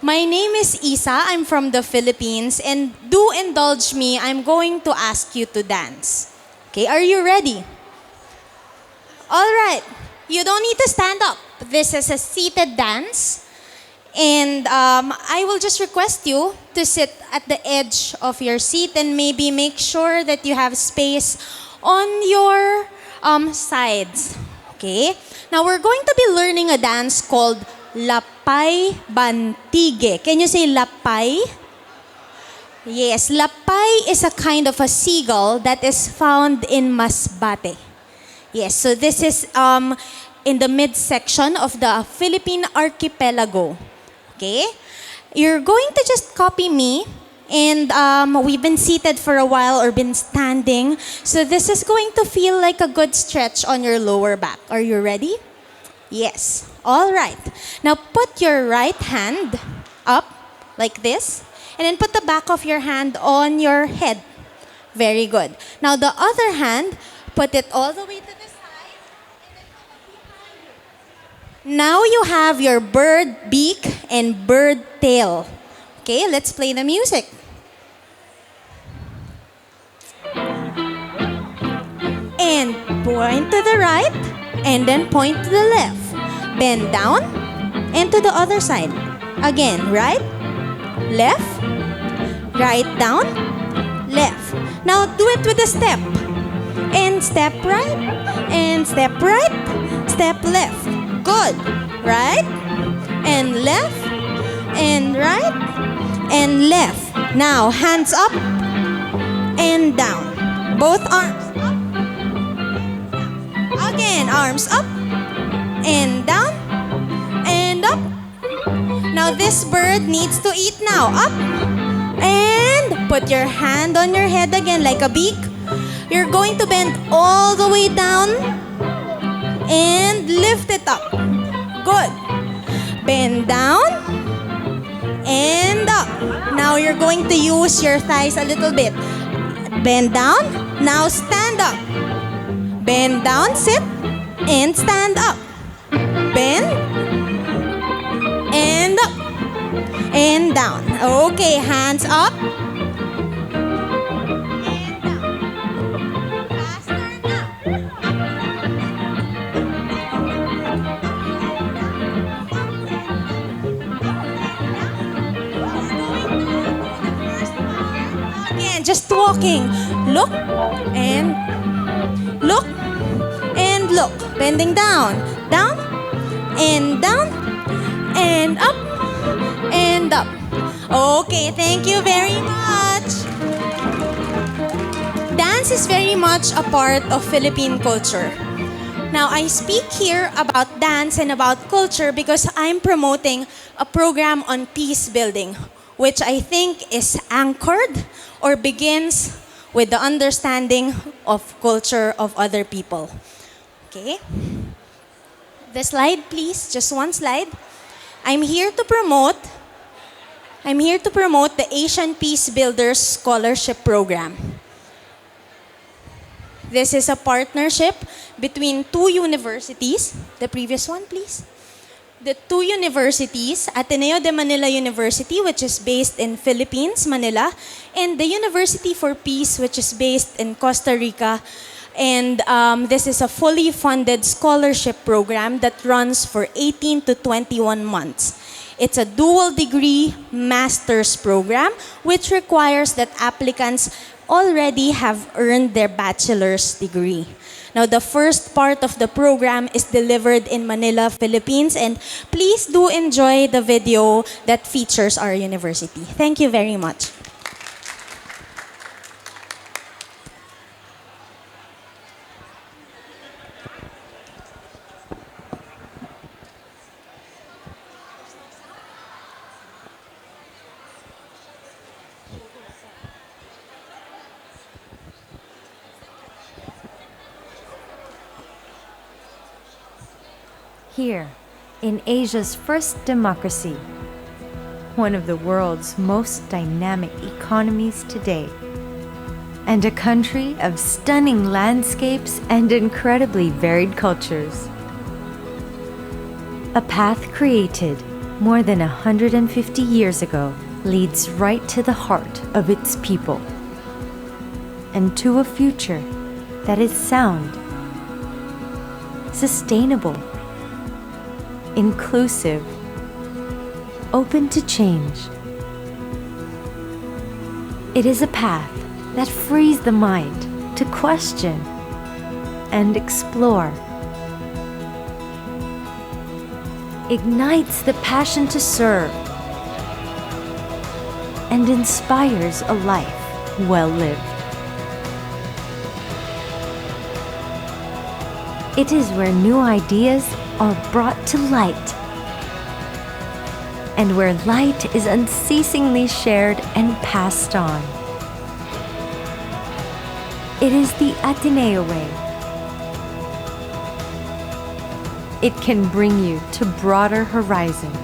My name is Isa. I'm from the Philippines, and do indulge me. I'm going to ask you to dance. Okay, are you ready? All right. You don't need to stand up. This is a seated dance. And I will just request you to sit at the edge of your seat and maybe make sure that you have space on your sides. Okay? Now we're going to be learning a dance called Lapay Bantige. Can you say Lapay? Yes, Lapay is a kind of a seagull that is found in Masbate. Yes, so this is in the midsection of the Philippine archipelago. Okay? You're going to just copy me, and we've been seated for a while or been standing. So this is going to feel like a good stretch on your lower back. Are you ready? Yes. All right. Now put your right hand up like this, and then put the back of your hand on your head. Very good. Now the other hand, put it all the way to the side. Now you have your bird beak and bird tail. Okay, let's play the music. And point to the right, and then point to the left. Bend down, and to the other side. Again, right, left, right down, left. Now do it with a step. And step right, and step right, step left. Good. Right, and left, and right, and left. Now, hands up, and down. Both arms up. Again, arms up, and down, and up. Now, this bird needs to eat now. Up, and put your hand on your head again like a beak. You're going to bend all the way down and lift it up. Good. Bend down and up. Now you're going to use your thighs a little bit. Bend down. Now stand up. Bend down, sit, and stand up. Bend and up and down. Okay, hands up. Just walking. Look and look and look. Bending down, down and down and up and up. Okay, thank you very much. Dance is very much a part of Philippine culture. Now, I speak here about dance and about culture because I'm promoting a program on peace building, which I think is anchored or begins with the understanding of culture of other people. Okay? The slide, please. Just one slide. I'm here to promote the Asian Peace Builders Scholarship Program. This is a partnership between two universities. The previous one, please. The two universities, Ateneo de Manila University, which is based in Philippines, Manila, and the University for Peace, which is based in Costa Rica. And this is a fully funded scholarship program that runs for 18 to 21 months. It's a dual degree master's program, which requires that applicants already have earned their bachelor's degree. Now, the first part of the program is delivered in Manila, Philippines, and please do enjoy the video that features our university. Thank you very much. Here, in Asia's first democracy, one of the world's most dynamic economies today, and a country of stunning landscapes and incredibly varied cultures. A path created more than 150 years ago leads right to the heart of its people and to a future that is sound, sustainable, inclusive, open to change. It is a path that frees the mind to question and explore, ignites the passion to serve, and inspires a life well lived. It is where new ideas are brought to light, and where light is unceasingly shared and passed on. It is the Ateneo way. It can bring you to broader horizons.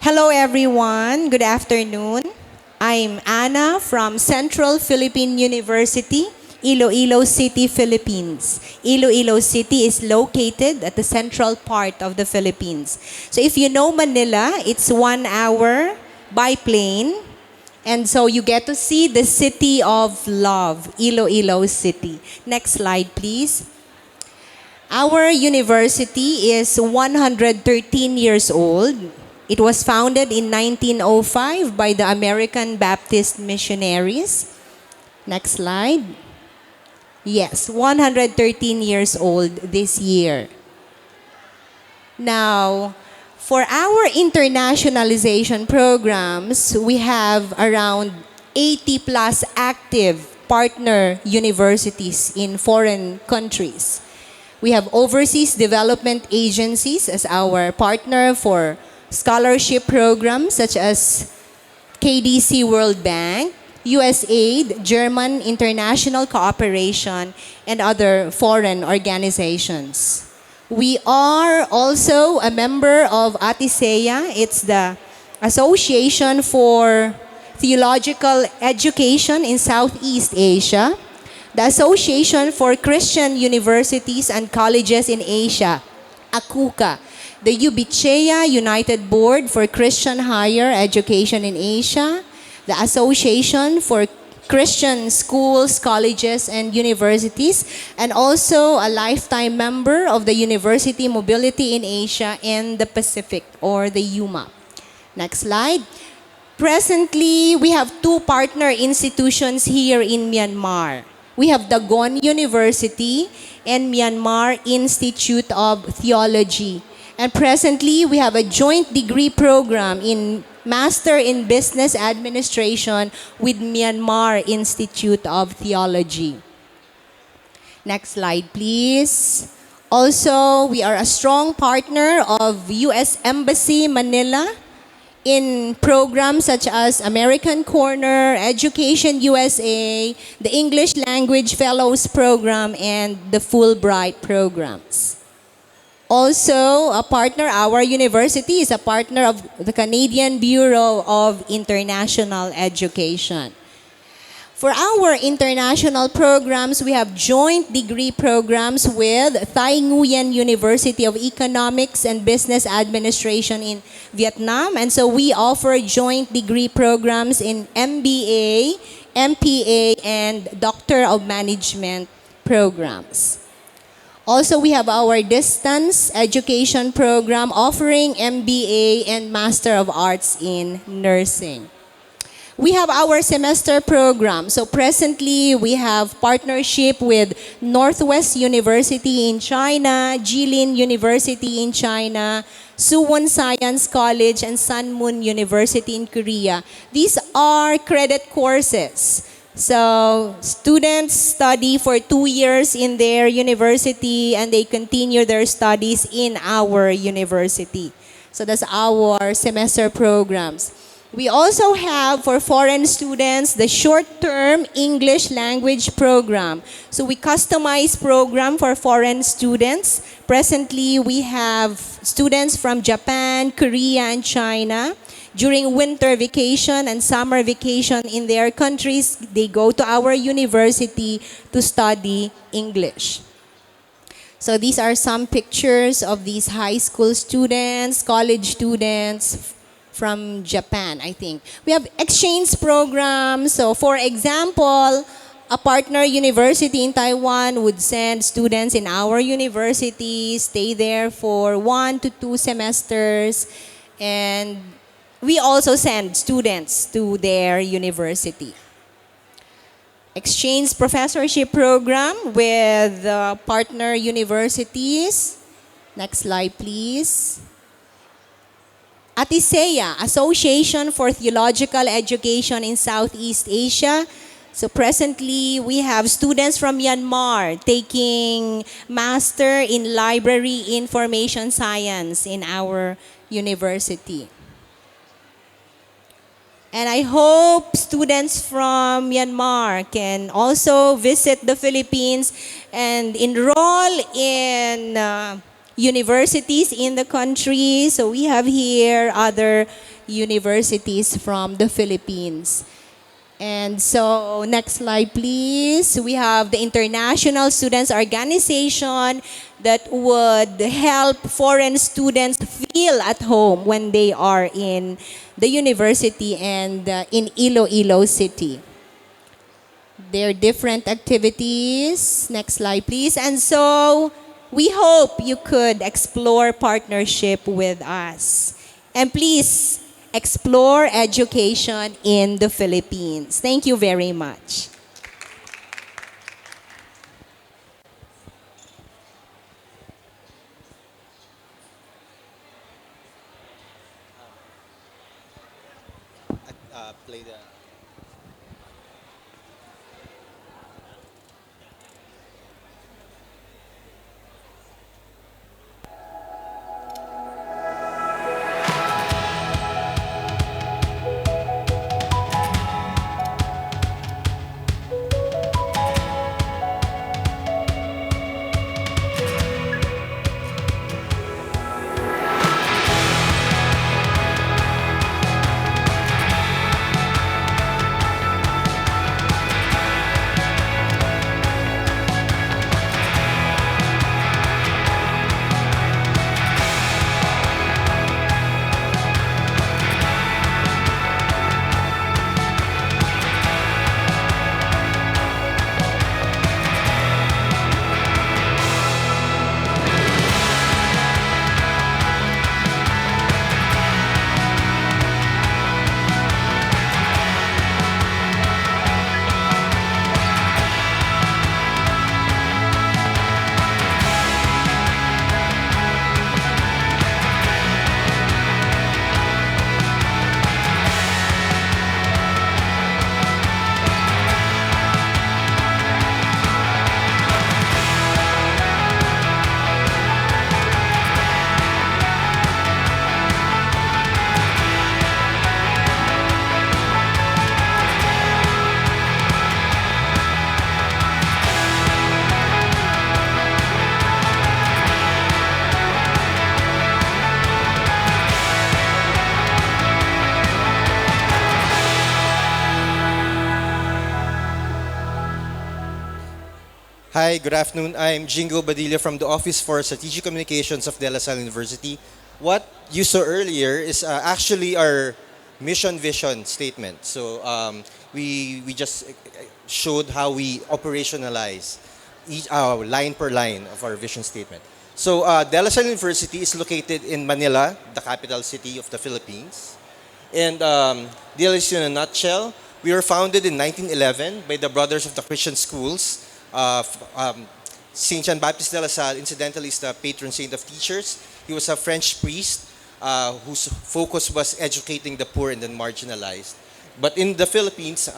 Hello everyone, good afternoon. I'm Anna from Central Philippine University, Iloilo City, Philippines. Iloilo City is located at the central part of the Philippines. So if you know Manila, it's 1 hour by plane. And so you get to see the city of love, Iloilo City. Next slide, please. Our university is 113 years old. It was founded in 1905 by the American Baptist missionaries. Next slide. Yes, 113 years old this year. Now, for our internationalization programs, we have around 80 plus active partner universities in foreign countries. We have overseas development agencies as our partner for scholarship programs such as KDC World Bank, USAID, German International Cooperation, and other foreign organizations. We are also a member of ATISEA. It's the Association for Theological Education in Southeast Asia, the Association for Christian Universities and Colleges in Asia, ACUCA, the UBICHEA United Board for Christian Higher Education in Asia, the Association for Christian Schools, Colleges, and Universities, and also a lifetime member of the University Mobility in Asia and the Pacific, or the UMAP. Next slide. Presently, we have two partner institutions here in Myanmar. We have Dagon University and Myanmar Institute of Theology. And presently, we have a joint degree program in Master in Business Administration with Myanmar Institute of Theology. Next slide, please. Also, we are a strong partner of U.S. Embassy Manila in programs such as American Corner, Education USA, the English Language Fellows Program, and the Fulbright programs. Also, a partner, our university is a partner of the Canadian Bureau of International Education. For our international programs, we have joint degree programs with Thai Nguyen University of Economics and Business Administration in Vietnam. And so we offer joint degree programs in MBA, MPA, and Doctor of Management programs. Also, we have our distance education program offering MBA and Master of Arts in Nursing. We have our semester program. So presently, we have partnership with Northwest University in China, Jilin University in China, Suwon Science College, and Sunmoon University in Korea. These are credit courses. So students study for 2 years in their university and they continue their studies in our university. So that's our semester programs. We also have for foreign students the short-term English language program. So we customize program for foreign students. Presently, we have students from Japan, Korea, and China. During winter vacation and summer vacation in their countries, they go to our university to study English. So these are some pictures of these high school students, college students from Japan, I think. We have exchange programs. So for example, a partner university in Taiwan would send students in our university, stay there for 1 to 2 semesters, and we also send students to their university. Exchange professorship program with partner universities. Next slide, please. ATISEA, Association for Theological Education in Southeast Asia. So presently, we have students from Myanmar taking Master in Library Information Science in our university. And I hope students from Myanmar can also visit the Philippines and enroll in universities in the country. So we have here other universities from the Philippines. And so next slide, please. We have the International Students Organization that would help foreign students feel at home when they are in the university and in Iloilo City. There are different activities. Next slide, please. And so we hope you could explore partnership with us. And please explore education in the Philippines. Thank you very much. Play the. Hi, good afternoon. I'm Jingo Badilla from the Office for Strategic Communications of De La Salle University. What you saw earlier is actually our mission vision statement. So we just showed how we operationalize each line per line of our vision statement. So De La Salle University is located in Manila, the capital city of the Philippines. And DLSU in a nutshell, we were founded in 1911 by the Brothers of the Christian Schools. St. John Baptist de La Salle, incidentally, is the patron saint of teachers. He was a French priest whose focus was educating the poor and the marginalized. But in the Philippines,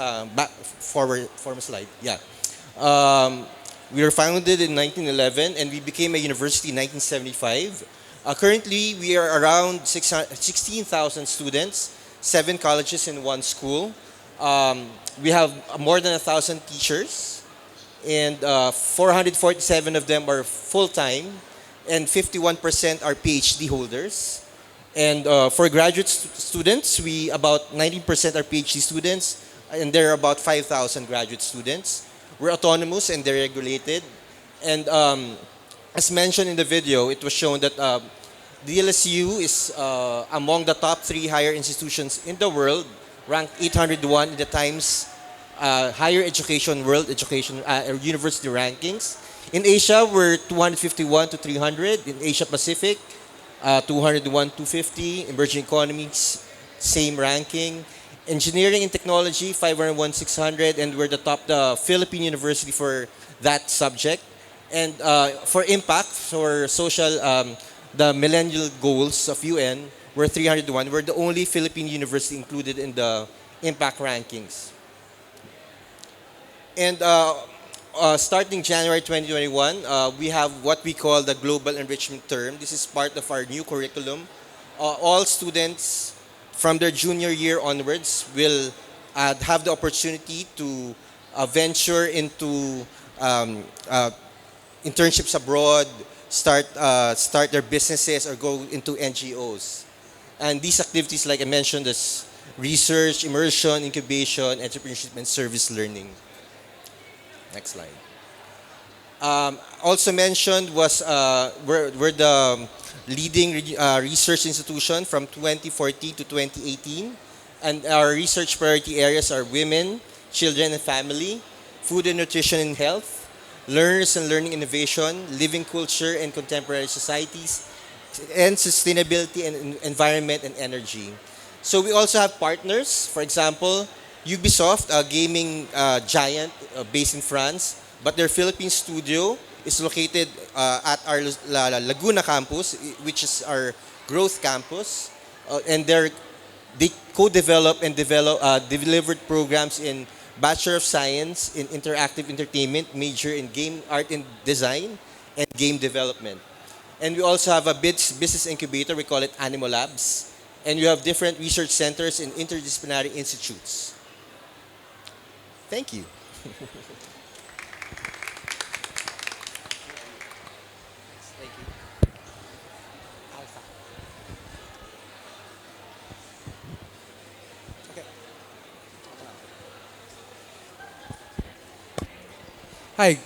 former slide, yeah. Um, we were founded in 1911 and we became a university in 1975. Currently, we are around 16,000 students, 7 colleges in 1 school. We have more than 1,000 teachers, and 447 of them are full-time, and 51% are PhD holders. And for graduate students, we about 19% are PhD students, and there are about 5,000 graduate students. We're autonomous and deregulated. And as mentioned in the video, it was shown that DLSU is among the top 3 higher institutions in the world, ranked 801 in the Times Higher Education World Education University rankings. In Asia, we're 251 to 300. In Asia Pacific, 201, 250. Emerging economies, same ranking. Engineering and technology, 501, 600, and we're the top Philippine university for that subject. And for impact, for social, the millennial goals of UN, we're 301. We're the only Philippine university included in the impact rankings. And starting January 2021, we have what we call the Global Enrichment Term. This is part of our new curriculum. All students from their junior year onwards will have the opportunity to venture into internships abroad, start their businesses, or go into NGOs. And these activities, like I mentioned, is research, immersion, incubation, entrepreneurship, and service learning. Next slide. Also mentioned was we're the leading research institution from 2014 to 2018. And our research priority areas are women, children and family, food and nutrition and health, learners and learning innovation, living culture and contemporary societies, and sustainability and environment and energy. So we also have partners. For example, Ubisoft, a gaming giant based in France, but their Philippine studio is located at our Laguna campus, which is our growth campus, and they co-develop and delivered programs in Bachelor of Science in Interactive Entertainment, major in Game Art and Design, and Game Development. And we also have a business incubator, we call it Animo Labs, and we have different research centers and interdisciplinary institutes. Thank you. Hi,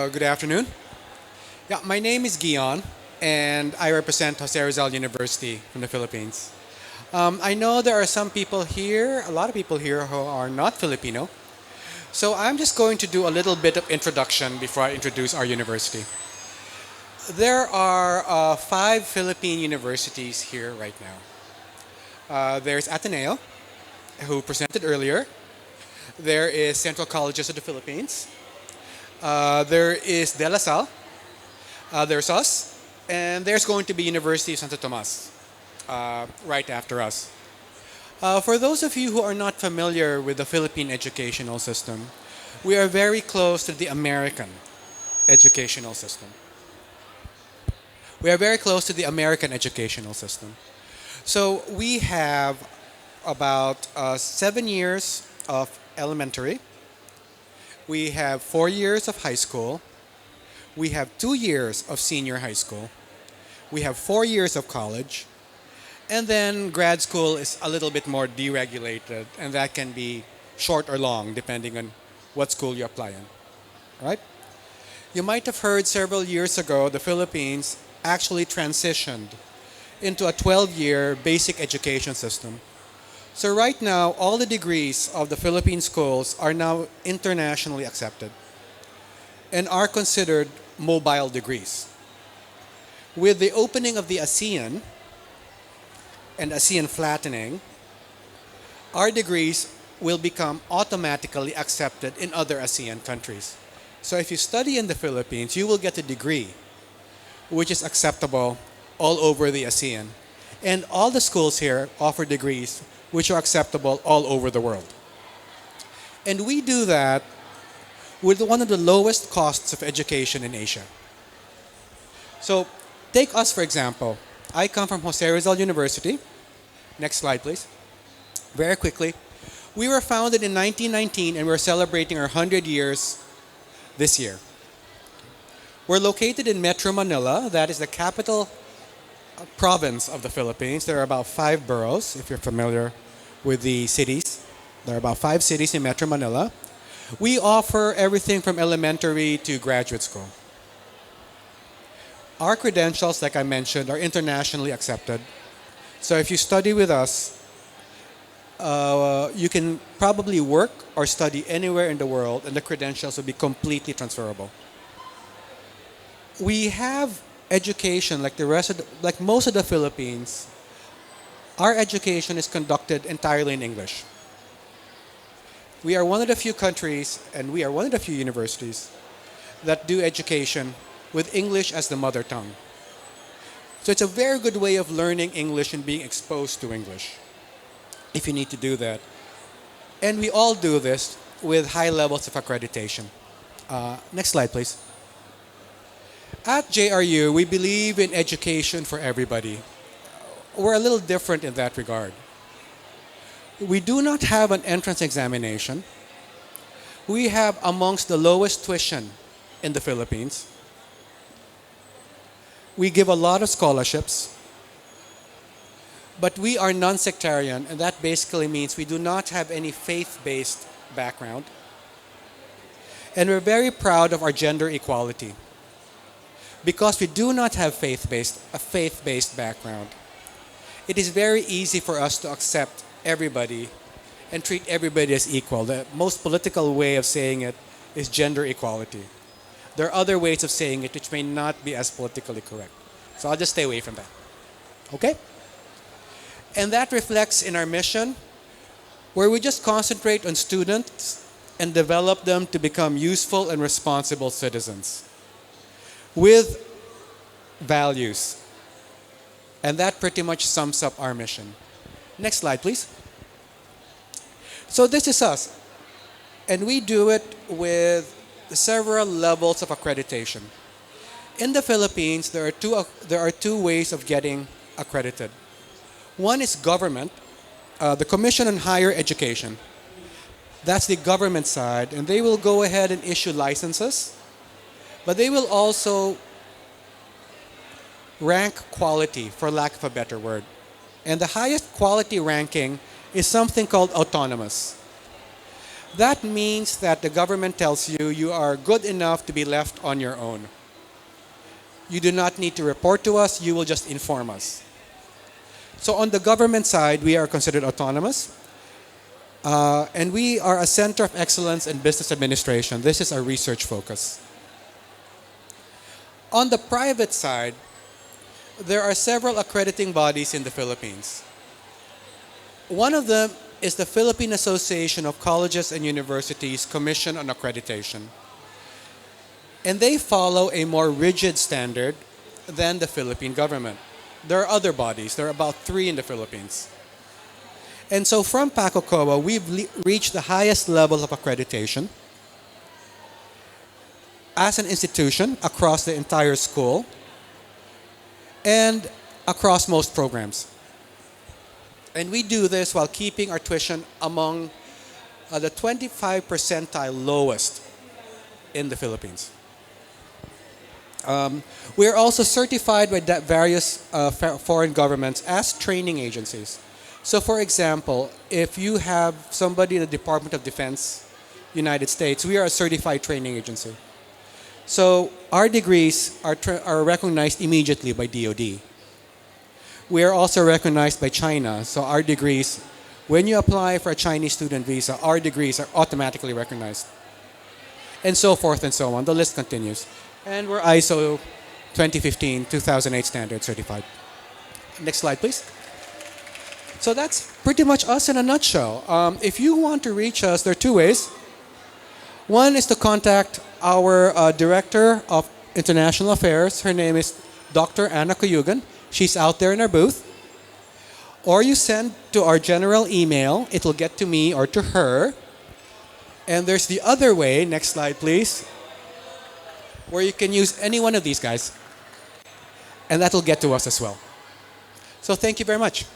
good afternoon. Yeah, my name is Gion, and I represent Jose Rizal University from the Philippines. I know there are some people here, a lot of people here who are not Filipino. So I'm just going to do a little bit of introduction before I introduce our university. There are 5 Philippine universities here right now. There's Ateneo, who presented earlier. There is Central Colleges of the Philippines. There is De La Salle. There's us. And there's going to be University of Santo Tomas right after us. For those of you who are not familiar with the Philippine educational system, we are very close to the American educational system. We are very close to the American educational system. So we have about 7 years of elementary. We have 4 years of high school. We have 2 years of senior high school. We have 4 years of college. And then grad school is a little bit more deregulated, and that can be short or long depending on what school you apply in. Right? You might have heard several years ago the Philippines actually transitioned into a 12-year basic education system. So right now, all the degrees of the Philippine schools are now internationally accepted and are considered mobile degrees. With the opening of the ASEAN and ASEAN flattening, our degrees will become automatically accepted in other ASEAN countries. So if you study in the Philippines, you will get a degree which is acceptable all over the ASEAN. And all the schools here offer degrees which are acceptable all over the world. And we do that with one of the lowest costs of education in Asia. So take us, for example. I come from Jose Rizal University. Next slide, please. Very quickly. We were founded in 1919 and we're celebrating our 100 years this year. We're located in Metro Manila. That is the capital province of the Philippines. There are about 5 boroughs, if you're familiar with the cities. There are about 5 cities in Metro Manila. We offer everything from elementary to graduate school. Our credentials, like I mentioned, are internationally accepted. So if you study with us, you can probably work or study anywhere in the world and the credentials will be completely transferable. We have education like most of the Philippines. Our education is conducted entirely in English. We are one of the few countries and we are one of the few universities that do education with English as the mother tongue. So it's a very good way of learning English and being exposed to English, if you need to do that. And we all do this with high levels of accreditation. Next slide, please. At JRU, we believe in education for everybody. We're a little different in that regard. We do not have an entrance examination. We have amongst the lowest tuition in the Philippines. We give a lot of scholarships. But we are non-sectarian, and that basically means we do not have any faith-based background. And we're very proud of our gender equality. Because we do not have a faith-based background, it is very easy for us to accept everybody and treat everybody as equal. The most political way of saying it is gender equality. There are other ways of saying it which may not be as politically correct. So I'll just stay away from that. Okay? And that reflects in our mission, where we just concentrate on students and develop them to become useful and responsible citizens with values. And that pretty much sums up our mission. Next slide, please. So this is us. And we do it with several levels of accreditation. In the Philippines, there are two ways of getting accredited. One is government, the Commission on Higher Education. That's the government side, and they will go ahead and issue licenses, but they will also rank quality, for lack of a better word. And the highest quality ranking is something called autonomous. That means that the government tells you you are good enough to be left on your own. You do not need to report to us, you will just inform us. So on the government side, we are considered autonomous. And we are a center of excellence in business administration. This is our research focus. On the private side, there are several accrediting bodies in the Philippines. One of them is the Philippine Association of Colleges and Universities Commission on Accreditation. And they follow a more rigid standard than the Philippine government. There are other bodies. There are about 3 in the Philippines. And so from PACOCOA, we've reached the highest level of accreditation as an institution across the entire school and across most programs. And we do this while keeping our tuition among the 25 percentile lowest in the Philippines. We are also certified by various foreign governments as training agencies. So for example, if you have somebody in the Department of Defense, United States, we are a certified training agency. So our degrees are recognized immediately by DoD. We are also recognized by China. So our degrees, when you apply for a Chinese student visa, our degrees are automatically recognized. And so forth and so on. The list continues. And we're ISO 2015-2008 standard certified. Next slide, please. So that's pretty much us in a nutshell. If you want to reach us, there are two ways. One is to contact our Director of International Affairs. Her name is Dr. Anna Kuyugan. She's out there in our booth. Or you send to our general email. It will get to me or to her. And there's the other way, next slide please, where you can use any one of these guys. And that will get to us as well. So thank you very much.